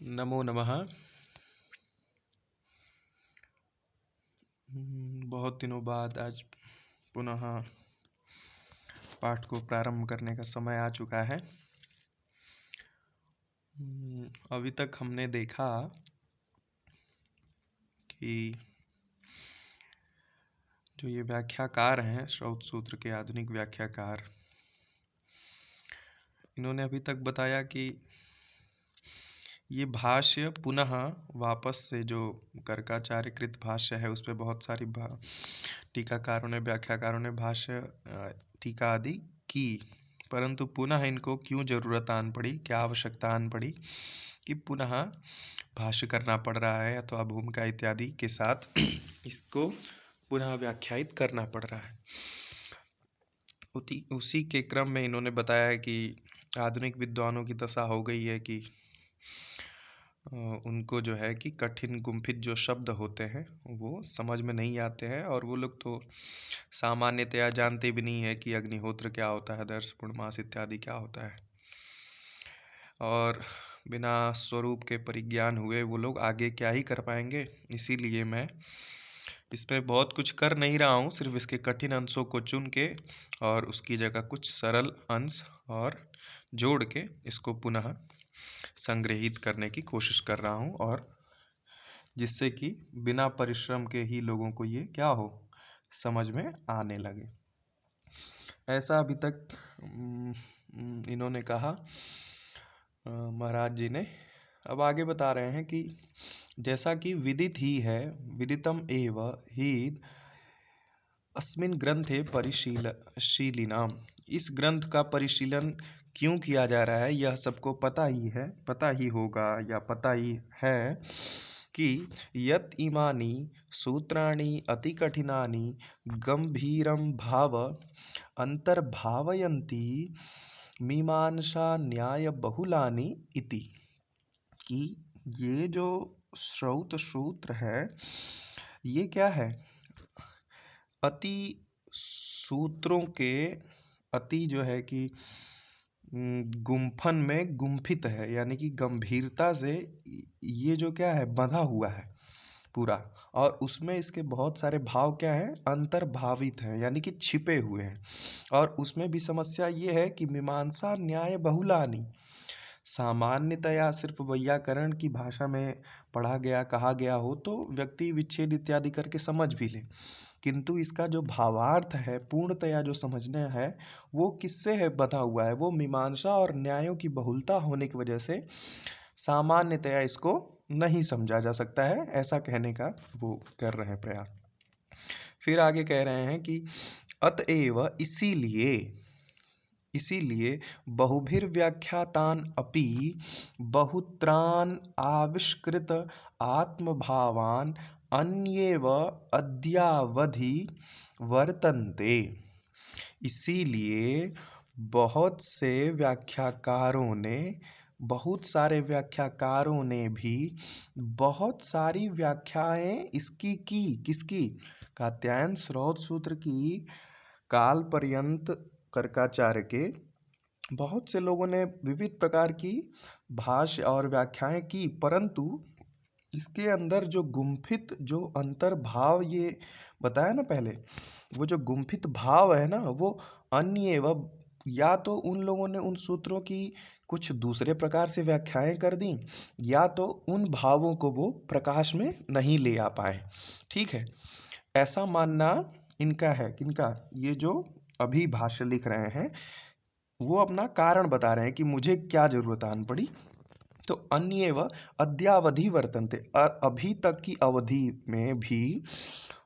नमो नमः। बहुत दिनों बाद आज पुनः पाठ को प्रारंभ करने का समय आ चुका है। अभी तक हमने देखा कि जो ये व्याख्याकार हैं, श्रौत सूत्र के आधुनिक व्याख्याकार, इन्होंने अभी तक बताया कि ये भाष्य पुनः वापस से जो कर्काचार्य कृत भाष्य है उस पर बहुत सारी टीकाकारों ने, व्याख्याकारों ने भाष्य टीका आदि की, परंतु पुनः इनको क्यों जरूरत आन पड़ी, क्या आवश्यकता आन पड़ी कि पुनः भाष्य करना पड़ रहा है अथवा भूमिका इत्यादि के साथ इसको पुनः व्याख्यायित करना पड़ रहा है। उसी के क्रम में इन्होंने बताया कि आधुनिक विद्वानों की दशा हो गई है कि उनको जो है कि कठिन गुम्फित जो शब्द होते हैं वो समझ में नहीं आते हैं, और वो लोग तो सामान्यतया जानते भी नहीं है कि अग्निहोत्र क्या होता है, दर्श पूर्णमास इत्यादि क्या होता है, और बिना स्वरूप के परिज्ञान हुए वो लोग आगे क्या ही कर पाएंगे। इसीलिए मैं इस पे बहुत कुछ कर नहीं रहा हूँ, सिर्फ इसके कठिन अंशों को चुन के और उसकी जगह कुछ सरल अंश और जोड़ के इसको पुनः संग्रहित करने की कोशिश कर रहा हूँ, और जिससे कि बिना परिश्रम के ही लोगों को ये क्या हो, समझ में आने लगे। ऐसा अभी तक इन्होंने कहा महाराज जी ने। अब आगे बता रहे हैं कि जैसा कि विदित ही है, विदितम एव ही अस्मिन् ग्रंथे परिशीलिनाम, इस ग्रंथ का परिशीलन क्यों किया जा रहा है यह सबको पता ही है, पता ही होगा या पता ही है कि यत इमानि सूत्राणि अति कठिनानि गंभीरम भाव अंतर्भावयन्ति मीमांसा न्याय बहुलानि इति, कि ये जो श्रौत सूत्र है ये क्या है, अति सूत्रों के अति जो है कि गुम्फन में गुम्फित है, यानी कि गंभीरता से ये जो क्या है बंधा हुआ है पूरा, और उसमें इसके बहुत सारे भाव क्या है, अंतर्भावित है, यानी कि छिपे हुए हैं। और उसमें भी समस्या ये है कि मीमांसा न्याय बहुलानी, सामान्यतया सिर्फ वैयाकरण की भाषा में पढ़ा गया कहा गया हो तो व्यक्ति विच्छेद इत्यादि करके समझ भी ले, किंतु इसका जो भावार्थ है पूर्णतया जो समझना है वो किससे है बधा हुआ है, वो मीमांसा और न्यायों की बहुलता होने की वजह से सामान्यतया इसको नहीं समझा जा सकता है, ऐसा कहने का वो कर रहे हैं प्रयास। फिर आगे कह रहे हैं कि अतएव इसीलिए बहुभिर्व्याख्यातान अपि बहुत्रान आविष्कृत आत्मभावान अन्येव अद्यावधि वर्तन्ते, इसीलिए बहुत सारे व्याख्याकारों ने भी बहुत सारी व्याख्याएं इसकी की, किसकी, कात्यायन श्रौत सूत्र की काल पर्यंत कर्काचार्य के बहुत से लोगों ने विविध प्रकार की भाष्य और व्याख्याएं की, परंतु इसके अंदर जो गुम्फित जो अंतर्भाव ये बताया ना पहले, वो जो गुम्फित भाव है ना वो अन्य एवं, या तो उन लोगों ने उन सूत्रों की कुछ दूसरे प्रकार से व्याख्याएं कर दी, या तो उन भावों को वो प्रकाश में नहीं ले आ पाए। ठीक है, ऐसा मानना इनका है, किनका, ये जो अभी भाष्य लिख रहे हैं वो अपना कारण बता रहे हैं कि मुझे क्या जरूरत आन पड़ी। तो अन्य व अद्यावधि वर्तन्ते, अभी तक की अवधि में भी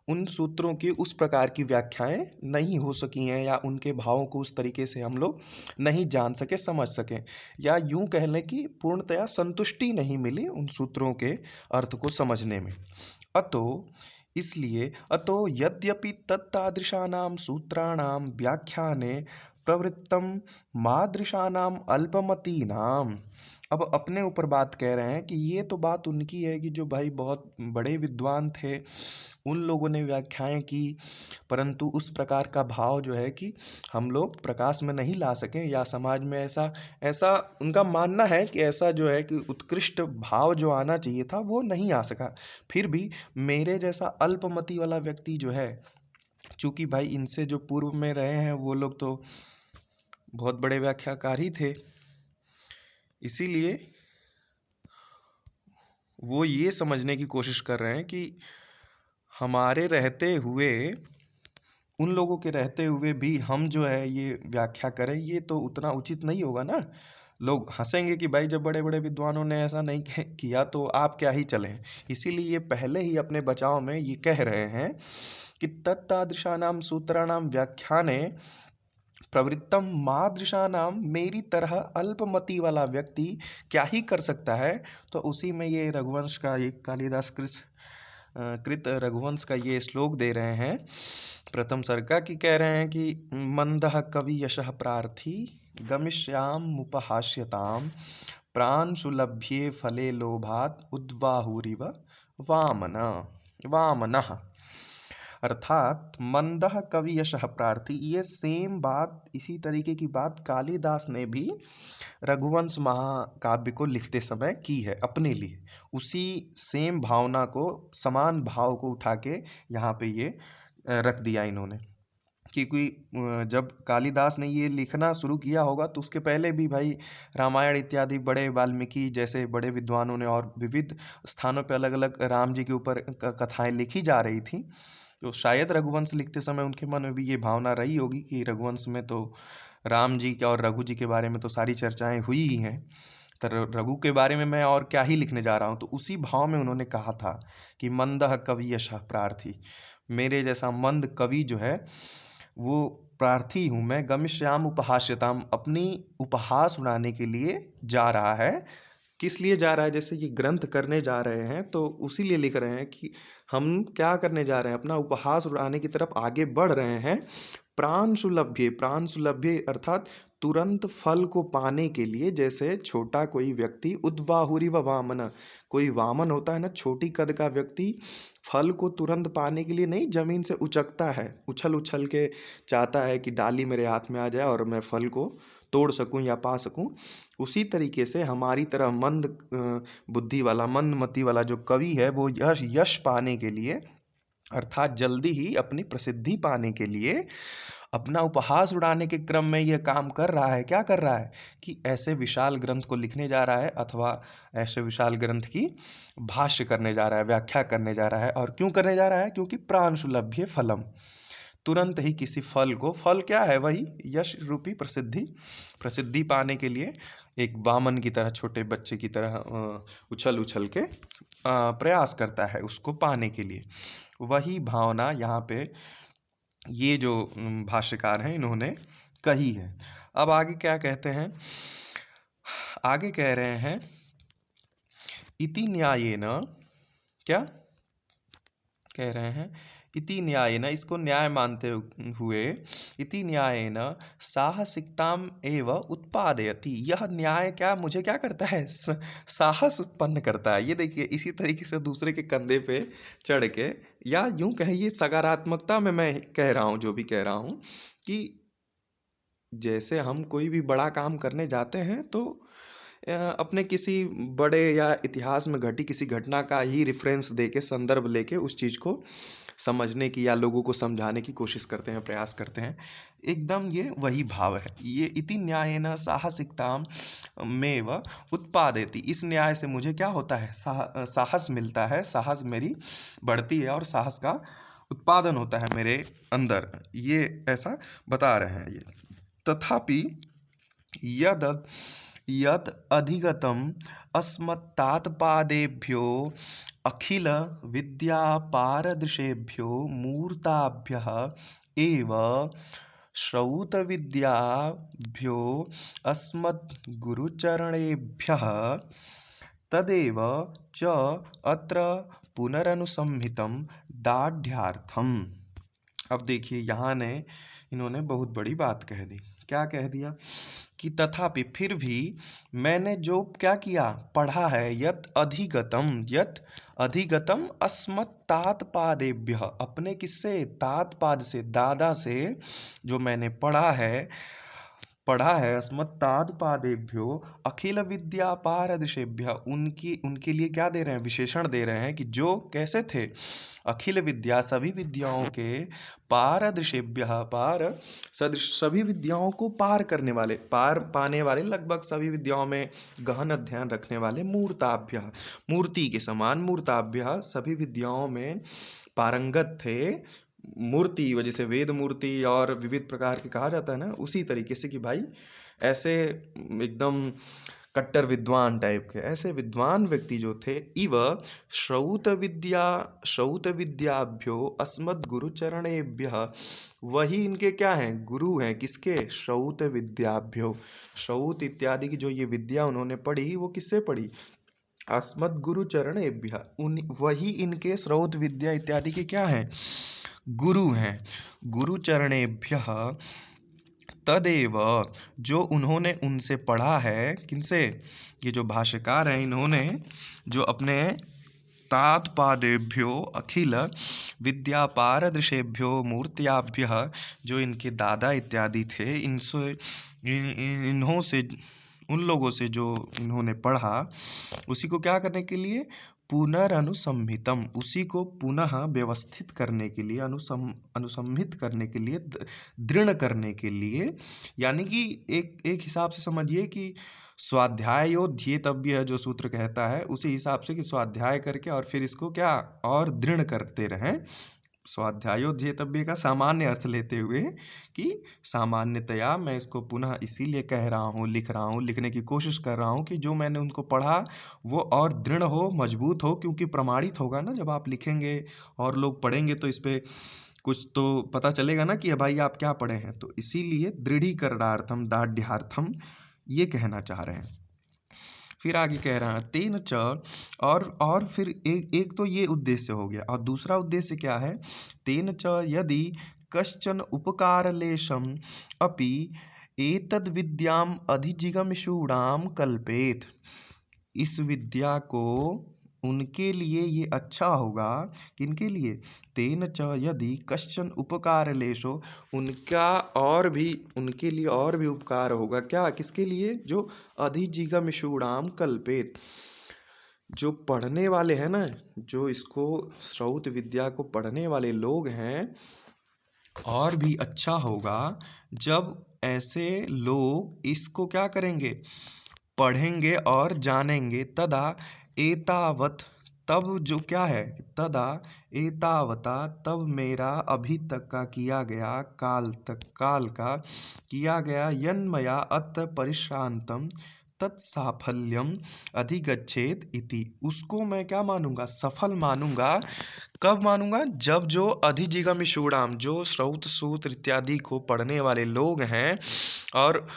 उन सूत्रों की उस प्रकार की व्याख्याएं नहीं हो सकी हैं, या उनके भावों को उस तरीके से हम लोग नहीं जान सके, समझ सके, या यूं कह लें कि पूर्णतया संतुष्टि नहीं मिली उन सूत्रों के अर्थ को समझने में। अतो यद्यपि तत्तादृशानां सूत्राणां व्याख्याने प्रवृत्तं मादृशानां अल्पमतीनां अब अपने ऊपर बात कह रहे हैं कि ये तो बात उनकी है कि जो भाई बहुत बड़े विद्वान थे, उन लोगों ने व्याख्याएं की, परंतु उस प्रकार का भाव जो है कि हम लोग प्रकाश में नहीं ला सके, या समाज में ऐसा ऐसा उनका मानना है कि ऐसा जो है कि उत्कृष्ट भाव जो आना चाहिए था वो नहीं आ सका। फिर भी मेरे जैसा अल्पमति वाला व्यक्ति जो है, चूंकि भाई इनसे जो पूर्व में रहे हैं वो लोग तो बहुत बड़े व्याख्याकार ही थे, इसीलिए वो ये समझने की कोशिश कर रहे हैं कि हमारे रहते हुए, उन लोगों के रहते हुए भी हम जो है ये व्याख्या करें, ये तो उतना उचित नहीं होगा ना। लोग हंसेंगे कि भाई जब बड़े बड़े विद्वानों ने ऐसा नहीं किया तो आप क्या ही चलें। इसीलिए ये पहले ही अपने बचाव में ये कह रहे हैं कि तत्तादृशानाम सूत्राणाम व्याख्याने प्रवृत्तम मादृशानाम, मेरी तरह अल्पमति वाला व्यक्ति क्या ही कर सकता है। तो उसी में ये रघुवंश का, ये कालिदास कृत रघुवंश का ये श्लोक दे रहे हैं प्रथम सर्ग की, कह रहे हैं कि मंदः कवि यशः प्रार्थी गमिष्यामुपहास्यताम प्राण सुलभ्ये फले लोभात उद्वाहुरिव वामन वामनः। अर्थात मंदः कवि यशः प्रार्थी, ये सेम बात, इसी तरीके की बात कालिदास ने भी रघुवंश महाकाव्य को लिखते समय की है अपने लिए। उसी सेम भावना को, समान भाव को उठा के यहाँ पे ये रख दिया इन्होंने। क्योंकि जब कालिदास ने ये लिखना शुरू किया होगा तो उसके पहले भी भाई रामायण इत्यादि बड़े, वाल्मीकि जैसे बड़े विद्वानों ने और विविध स्थानों पे अलग अलग राम जी के ऊपर कथाएं लिखी जा रही थी। तो शायद रघुवंश लिखते समय उनके मन में भी ये भावना रही होगी कि रघुवंश में तो राम जी के और रघु जी के बारे में तो सारी चर्चाएं हुई ही हैं, तो रघु के बारे में मैं और क्या ही लिखने जा रहा हूँ। तो उसी भाव में उन्होंने कहा था कि मंदः कवि यशः प्रार्थी, मेरे जैसा मंद कवि जो है वो प्रार्थी हूँ मैं, गमिष्याम उपहास्यताम, अपनी उपहास उड़ाने के लिए जा रहा है। किस लिए जा रहा है? जैसे ये ग्रंथ करने जा रहे हैं तो उसी लिए लिख रहे हैं कि हम क्या करने जा रहे हैं, अपना उपहास उड़ाने की तरफ आगे बढ़ रहे हैं। प्राण सुलभ्य, प्राण सुलभ्य अर्थात तुरंत फल को पाने के लिए, जैसे छोटा कोई व्यक्ति उद्वाहुरी व वामन, कोई वामन होता है ना, छोटी कद का व्यक्ति फल को तुरंत पाने के लिए नहीं जमीन से उचकता है, उछल उछल के चाहता है कि डाली मेरे हाथ में आ जाए और मैं फल को तोड़ सकूं या पा सकूं। उसी तरीके से हमारी तरह मंद बुद्धि वाला, मंदमति वाला जो कवि है वो यश यश पाने के लिए, अर्थात जल्दी ही अपनी प्रसिद्धि पाने के लिए, अपना उपहास उड़ाने के क्रम में यह काम कर रहा है। क्या कर रहा है कि ऐसे विशाल ग्रंथ को लिखने जा रहा है, अथवा ऐसे विशाल ग्रंथ की भाष्य करने जा रहा है, व्याख्या करने जा रहा है। और क्यों करने जा रहा है? क्योंकि प्राण सुलभ्य फलम, तुरंत ही किसी फल को, फल क्या है? वही यश रूपी प्रसिद्धि, प्रसिद्धि पाने के लिए एक वामन की तरह, छोटे बच्चे की तरह उछल उछल के प्रयास करता है उसको पाने के लिए। वही भावना यहाँ पे ये जो भाष्यकार हैं इन्होंने कही है। अब आगे क्या कहते हैं? आगे कह रहे हैं इति न्यायेन, क्या कह रहे हैं? इति न्यायेन, इसको न्याय मानते हुए, इति न्यायेन साहसिकताम एव उत्पादयति, यह न्याय क्या, मुझे क्या करता है? साहस उत्पन्न करता है। ये देखिए, इसी तरीके से दूसरे के कंधे पे चढ़ के, या यूं कहिए सकारात्मकता में मैं कह रहा हूं, जो भी कह रहा हूं कि जैसे हम कोई भी बड़ा काम करने जाते हैं तो अपने किसी बड़े या इतिहास में घटी किसी घटना का ही रेफरेंस देके, संदर्भ लेके उस चीज को समझने की या लोगों को समझाने की कोशिश करते हैं, प्रयास करते हैं। एकदम ये वही भाव है। ये इति न्यायेन साहसिकताम मेव उत्पादयति, इस न्याय से मुझे क्या होता है? साहस मिलता है, साहस मेरी बढ़ती है और साहस का उत्पादन होता है मेरे अंदर। ये ऐसा बता रहे हैं ये। तथापि यद यद अधिगतम अस्मत्तात्पादेभ्यो अखिल विद्या पारदृशेभ्यो मूर्ताभ्यः एव श्रौत विद्याभ्यो अस्मद्गुरुचरणेभ्यः तदेव च अत्र पुनरनुसंहितं दाढ्यार्थम। अब देखिए, यहाँ ने इन्होंने बहुत बड़ी बात कह दी। क्या कह दिया? कि तथापि फिर भी मैंने जो क्या किया, पढ़ा है, यत अधिगतम अस्मत् तातपादेभ्यः, अपने किससे, तातपाद से, दादा से जो मैंने पढ़ा है अस्मत्तादपादेभ्यो अखिल विद्या पारदृशेभ्य, उनके लिए क्या दे रहे हैं, विशेषण दे रहे हैं कि जो कैसे थे, अखिल विद्या सभी विद्याओं के, पारदृशेभ्य पार सदृश सभी विद्याओं को पार करने वाले, पार पाने वाले, लगभग सभी विद्याओं में गहन अध्ययन रखने वाले, मूर्ताभ्य मूर्ति के समान, मूर्ताभ्य सभी विद्याओं में पारंगत थे, मूर्ति वजह से वेद मूर्ति और विविध प्रकार के कहा जाता है ना, उसी तरीके से कि भाई ऐसे एकदम कट्टर विद्वान टाइप के, ऐसे विद्वान व्यक्ति जो थे, इव श्रौत विद्याभ्यो अस्मद् गुरु चरणेभ्यः, वही इनके क्या हैं, गुरु हैं, किसके, श्रौत विद्याभ्यो, श्रौत इत्यादि की जो ये विद्या उन्होंने पढ़ी, वो किससे पढ़ी, अस्मद् गुरु चरणेभ्यः, वही इनके श्रौत विद्या इत्यादि के क्या हैं, गुरु हैं, गुरु चरणेभ्यः तदेव, जो उन्होंने उनसे पढ़ा है, किनसे, ये जो भाष्यकार हैं, इन्होंने जो अपने तात्पादेभ्यो अखिल विद्या पारदृशेभ्यो मूर्त्याभ्यः, जो इनके दादा इत्यादि थे, इन्हों से, उन लोगों से जो इन्होंने पढ़ा, उसी को क्या करने के लिए, पुनरनुसंहितम, उसी को पुनः व्यवस्थित करने के लिए, अनुसंहित करने के लिए, दृढ़ करने के लिए, यानी कि एक हिसाब से समझिए कि स्वाध्यायोध्येतव्य जो सूत्र कहता है, उसी हिसाब से कि स्वाध्याय करके और फिर इसको क्या और दृढ़ करते रहें। स्वाध्यायोध्येतव्य का सामान्य अर्थ लेते हुए कि सामान्यतया मैं इसको पुनः इसीलिए कह रहा हूँ, लिख रहा हूँ, लिखने की कोशिश कर रहा हूँ कि जो मैंने उनको पढ़ा वो और दृढ़ हो, मजबूत हो, क्योंकि प्रमाणित होगा ना, जब आप लिखेंगे और लोग पढ़ेंगे तो इस पे कुछ तो पता चलेगा ना कि भाई आप क्या पढ़े हैं, तो इसीलिए दृढ़ीकरणार्थम दाढ़्यार्थम ये कहना चाह रहे हैं। फिर आगे कह रहा है तेन च, और फिर एक तो ये उद्देश्य हो गया, और दूसरा उद्देश्य क्या है, तेन च यदि कश्चन उपकारलेशम अपि एतद् विद्याम अधिजिगमिषूणाम कल्पेत, इस विद्या को उनके लिए ये अच्छा होगा, किनके लिए, तेन च यदि कश्चन उपकारलेशो, उनके लिए और भी उपकार होगा, क्या, किसके लिए, जो अधिजिगमिषूणाम कल्पेत, जो पढ़ने वाले हैं ना, जो इसको श्रौत विद्या को पढ़ने वाले लोग हैं, और भी अच्छा होगा जब ऐसे लोग इसको क्या करेंगे, पढ़ेंगे और जानेंगे, तदा एतावत, तब जो क्या है, तदा एतावता, तब मेरा अभी तक का किया गया, काल का किया गया, यन्मया अत परिश्रांतम तत्साफल्यम अधिगच्छेत इति, उसको मैं क्या मानूंगा, सफल मानूंगा, कब मानूंगा, जब जो अधिजिगमिषूणाम, जो श्रौत सूत्र इत्यादि को पढ़ने वाले लोग हैं, और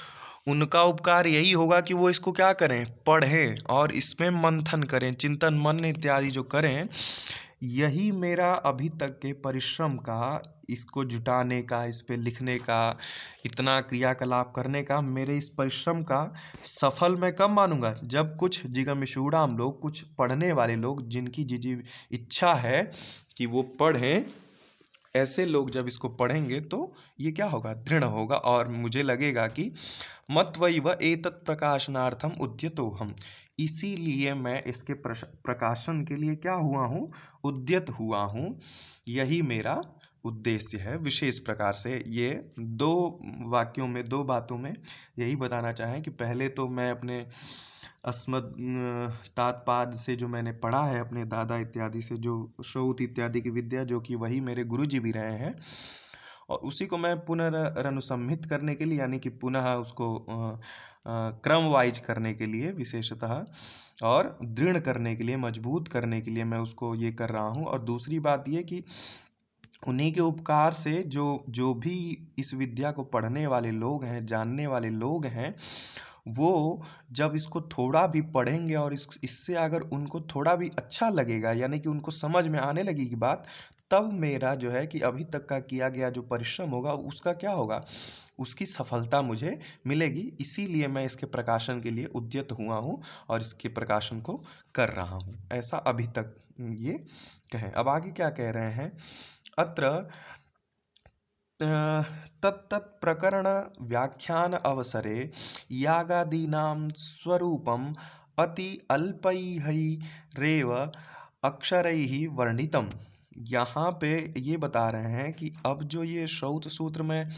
उनका उपकार यही होगा कि वो इसको क्या करें, पढ़ें और इसमें मंथन करें, चिंतन मन इत्यादि जो करें, यही मेरा अभी तक के परिश्रम का, इसको जुटाने का, इस पे लिखने का, इतना क्रियाकलाप करने का, मेरे इस परिश्रम का सफल मैं कब मानूंगा, जब कुछ जिगमिषूणाम लोग, कुछ पढ़ने वाले लोग, जिनकी जिजी इच्छा है कि वो पढ़ें, ऐसे लोग जब इसको पढ़ेंगे तो ये क्या होगा, दृढ़ होगा, और मुझे लगेगा कि मत्वैव एतत् प्रकाशनार्थम उद्यतो हम, इसीलिए मैं इसके प्रकाशन के लिए क्या हुआ हूँ, उद्यत हुआ हूँ, यही मेरा उद्देश्य है। विशेष प्रकार से ये दो वाक्यों में, दो बातों में यही बताना चाहें कि पहले तो मैं अपने अस्मद तात्पाद से जो मैंने पढ़ा है, अपने दादा इत्यादि से जो श्रौत इत्यादि की विद्या, जो कि वही मेरे गुरुजी भी रहे हैं, और उसी को मैं पुनरनुसंहित करने के लिए, यानी कि पुनः उसको क्रम वाइज करने के लिए विशेषतः, और दृढ़ करने के लिए, मजबूत करने के लिए मैं उसको ये कर रहा हूँ। और दूसरी बात ये कि उन्हीं के उपकार से जो भी इस विद्या को पढ़ने वाले लोग हैं, जानने वाले लोग हैं, वो जब इसको थोड़ा भी पढ़ेंगे और इससे अगर उनको थोड़ा भी अच्छा लगेगा, यानी कि उनको समझ में आने लगेगी बात, तब मेरा जो है कि अभी तक का किया गया जो परिश्रम होगा उसका क्या होगा, उसकी सफलता मुझे मिलेगी। इसीलिए मैं इसके प्रकाशन के लिए उद्यत हुआ हूँ और इसके प्रकाशन को कर रहा हूँ। ऐसा अभी तक ये कहें। अब आगे क्या कह रहे हैं, अत्र तत्तत् प्रकरण व्याख्यान अवसरे यागादीनां स्वरूपम् अति अल्पैरेव अक्षरैः वर्णितम्। यहाँ पे ये बता रहे हैं कि अब जो ये श्रौत सूत्र में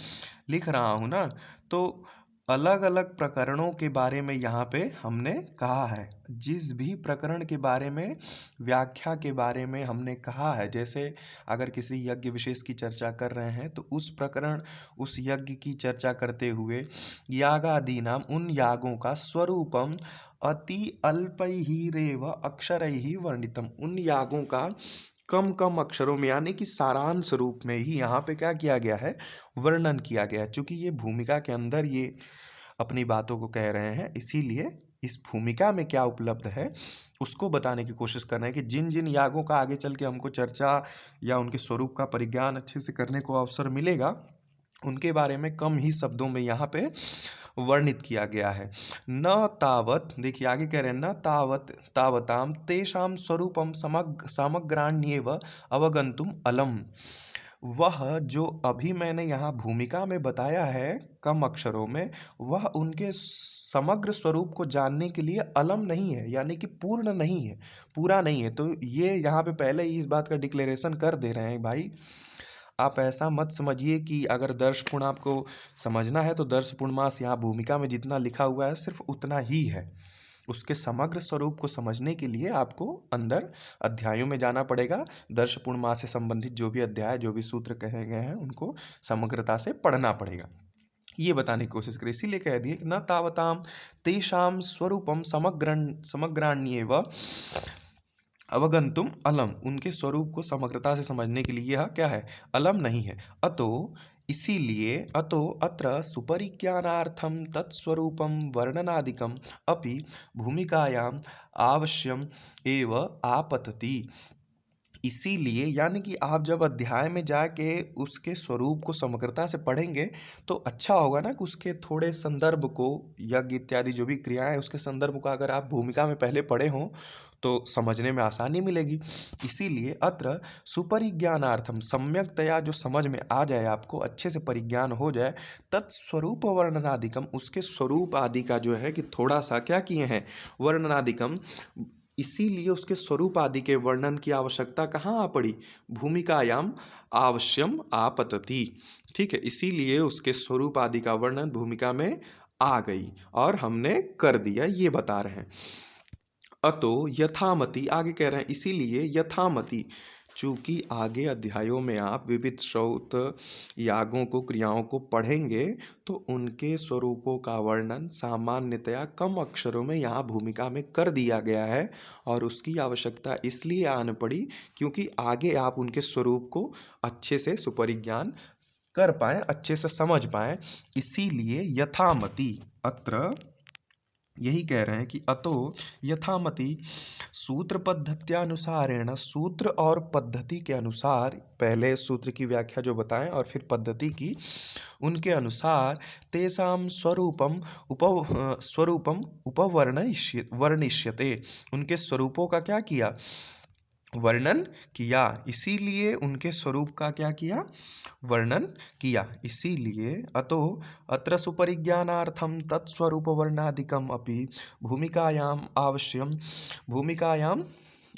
लिख रहा हूँ ना, तो अलग अलग प्रकरणों के बारे में यहाँ पे हमने कहा है। जिस भी प्रकरण के बारे में, व्याख्या के बारे में हमने कहा है, जैसे अगर किसी यज्ञ विशेष की चर्चा कर रहे हैं तो उस प्रकरण, उस यज्ञ की चर्चा करते हुए यागादीनाम, उन यागों का स्वरूपम अति अल्पैरेव अक्षरैः वर्णितम, उन यागों का कम कम अक्षरों में यानी कि सारांश रूप में ही यहाँ पे क्या किया गया है, वर्णन किया गया है। चूंकि ये भूमिका के अंदर ये अपनी बातों को कह रहे हैं, इसीलिए इस भूमिका में क्या उपलब्ध है उसको बताने की कोशिश कर रहे हैं कि जिन जिन यागों का आगे चल के हमको चर्चा या उनके स्वरूप का परिज्ञान अच्छे से करने को अवसर मिलेगा, उनके बारे में कम ही शब्दों में यहाँ पे वर्णित किया गया है। न तावत, देखिए आगे कह रहे हैं, न तावत तावताम तेषाम स्वरूपम समग्राण्येव अवगंतुम अलम। वह जो अभी मैंने यहाँ भूमिका में बताया है कम अक्षरों में, वह उनके समग्र स्वरूप को जानने के लिए अलम नहीं है, यानी कि पूर्ण नहीं है, पूरा नहीं है। तो ये यहाँ पे पहले ही इस बात का डिक्लेरेशन कर दे रहे हैं, भाई आप ऐसा मत समझिए कि अगर दर्शपूर्ण आपको समझना है तो दर्शपूर्ण मास यहाँ भूमिका में जितना लिखा हुआ है सिर्फ उतना ही है। उसके समग्र स्वरूप को समझने के लिए आपको अंदर अध्यायों में जाना पड़ेगा। दर्शपूर्ण मास से संबंधित जो भी अध्याय, जो भी सूत्र कहे गए हैं, उनको समग्रता से पढ़ना पड़ेगा। ये बताने की कोशिश करें, इसीलिए कह दिए कि न तावताम तेषाम स्वरूपम समग्राण्येव अवगंतुम अलम, उनके स्वरूप को समग्रता से समझने के लिए यह क्या है, अलम नहीं है। अतो, इसीलिए, अतो अत्र सुपरिज्ञानार्थम तत्स्वरूपम वर्णनादिकम अपि भूमिकायाम आवश्यम एव आपतति। इसीलिए यानी कि आप जब अध्याय में जाके उसके स्वरूप को समग्रता से पढ़ेंगे तो अच्छा होगा ना कि उसके थोड़े संदर्भ को, यज्ञ इत्यादि जो भी क्रियाएं उसके संदर्भ को अगर आप भूमिका में पहले पढ़े हों तो समझने में आसानी मिलेगी। इसीलिए अत्र सुपरिज्ञानार्थम, सम्यकतया जो समझ में आ जाए, आपको अच्छे से परिज्ञान हो जाए, तत्स्वरूप वर्णनादिकम, उसके स्वरूप आदि का जो है कि थोड़ा सा क्या किए हैं, वर्णनादिकम। इसीलिए उसके स्वरूप आदि के वर्णन की आवश्यकता कहाँ आ पड़ी, भूमिकायाम आवश्यम आपतति। ठीक है, इसीलिए उसके स्वरूप आदि का वर्णन भूमिका में आ गई और हमने कर दिया, ये बता रहे हैं। अतो यथामति, आगे कह रहे हैं इसीलिए यथामति, चूंकि आगे अध्यायों में आप विविध श्रौत यागों को, क्रियाओं को पढ़ेंगे तो उनके स्वरूपों का वर्णन सामान्यतया कम अक्षरों में यहाँ भूमिका में कर दिया गया है। और उसकी आवश्यकता इसलिए आन पड़ी क्योंकि आगे आप उनके स्वरूप को अच्छे से सुपरिज्ञान कर पाए, अच्छे से समझ पाए। इसीलिए यथामति, अत्र यही कह रहे हैं कि अतो यथामति सूत्र पद्धत्यानुसारेण, सूत्र और पद्धति के अनुसार, पहले सूत्र की व्याख्या जो बताएं और फिर पद्धति की, उनके अनुसार तेषां स्वरूपम वर्णिष्यते, उनके स्वरूपों का क्या किया, वर्णन किया। इसीलिए उनके स्वरूप का क्या किया, वर्णन किया। इसीलिए अतो अत्र सुपरिज्ञानार्थम तत्स्वरूप वर्णादिकम अपि भूमिकायाम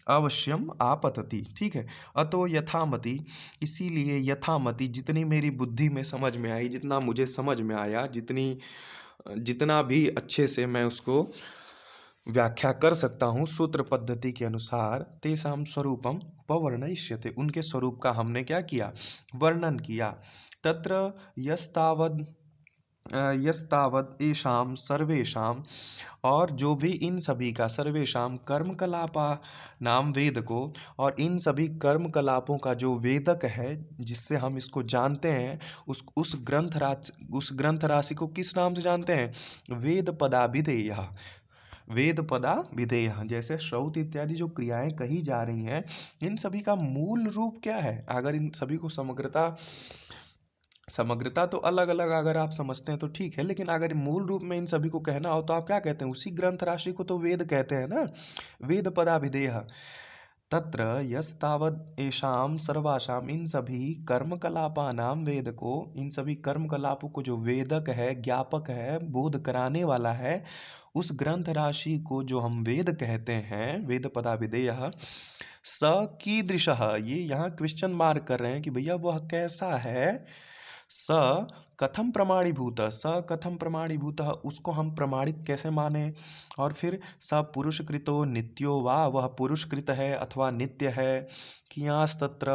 अवश्यम आपतति। ठीक है, अतो यथामति, इसीलिए यथामति, जितनी मेरी बुद्धि में समझ में आई, जितना मुझे समझ में आया, जितना भी अच्छे से मैं उसको व्याख्या कर सकता हूँ सूत्र पद्धति के अनुसार, तेषां स्वरूपम उपवर्णयिष्यते, उनके स्वरूप का हमने क्या किया, वर्णन किया। तत्र यस्तावद एषां सर्वेषां, और जो भी इन सभी का, सर्वेषां कर्मकलापा नाम वेद को, और इन सभी कर्मकलापों का जो वेदक है जिससे हम इसको जानते हैं, उस ग्रंथ राशि को किस नाम से जानते हैं, वेद पदाभिधेय, वेद पदा विधेय। जैसे श्रौत इत्यादि जो क्रियाएं कही जा रही हैं, इन सभी का मूल रूप क्या है, अगर इन सभी को समग्रता समग्रता तो अलग अलग अगर आप समझते हैं तो ठीक है, लेकिन अगर मूल रूप में इन सभी को कहना हो तो आप क्या कहते हैं, उसी ग्रंथ राशि को तो वेद कहते हैं ना। वेद पदाभिधेय तत्र यस्तावद् येषां सर्वासाम, इन सभी कर्मकलापानां वेद को, इन सभी कर्मकलापों को जो वेदक है, ज्ञापक है, बोध कराने वाला है, उस ग्रंथ राशि को जो हम वेद कहते हैं, वेद पदाभिधेयः, स कीदृशः, ये यहाँ क्वेश्चन मार्क कर रहे हैं कि भैया वह कैसा है। स कथम प्रमाणीभूत, स कथम प्रमाणीभूत, उसको हम प्रमाणित कैसे माने। और फिर स पुरुषकृतो नित्यो वा, वह पुरुषकृत है अथवा नित्य है। कियांस्तत्र,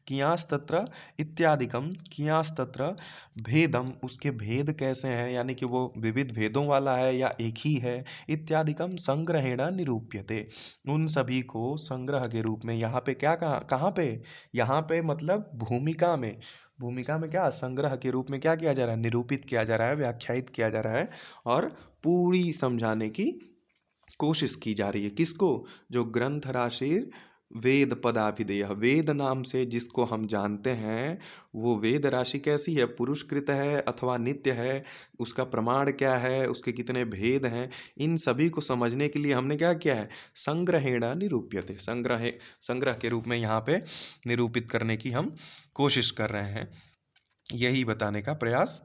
कियांस्तत्र इत्यादिकम, कियांस्तत्र भेदम, उसके भेद कैसे हैं, यानी कि वो विविध भेदों वाला है या एक ही है। इत्यादिकम संग्रहेण निरूप्यते, उन सभी को संग्रह के रूप में यहाँ पे क्या, कहा कहाँ पे, यहाँ पे मतलब भूमिका में, भूमिका में क्या संग्रह के रूप में क्या किया जा रहा है, निरूपित किया जा रहा है, व्याख्यायित किया जा रहा है और पूरी समझाने की कोशिश की जा रही है। किसको, जो ग्रंथ राशि वेद पदाभिधेय, वेद नाम से जिसको हम जानते हैं, वो वेद राशि कैसी है, पुरुषकृत है अथवा नित्य है, उसका प्रमाण क्या है, उसके कितने भेद हैं, इन सभी को समझने के लिए हमने क्या किया है, संग्रहेण निरूप्यते, संग्रह के रूप में यहाँ पे निरूपित करने की हम कोशिश कर रहे हैं, यही बताने का प्रयास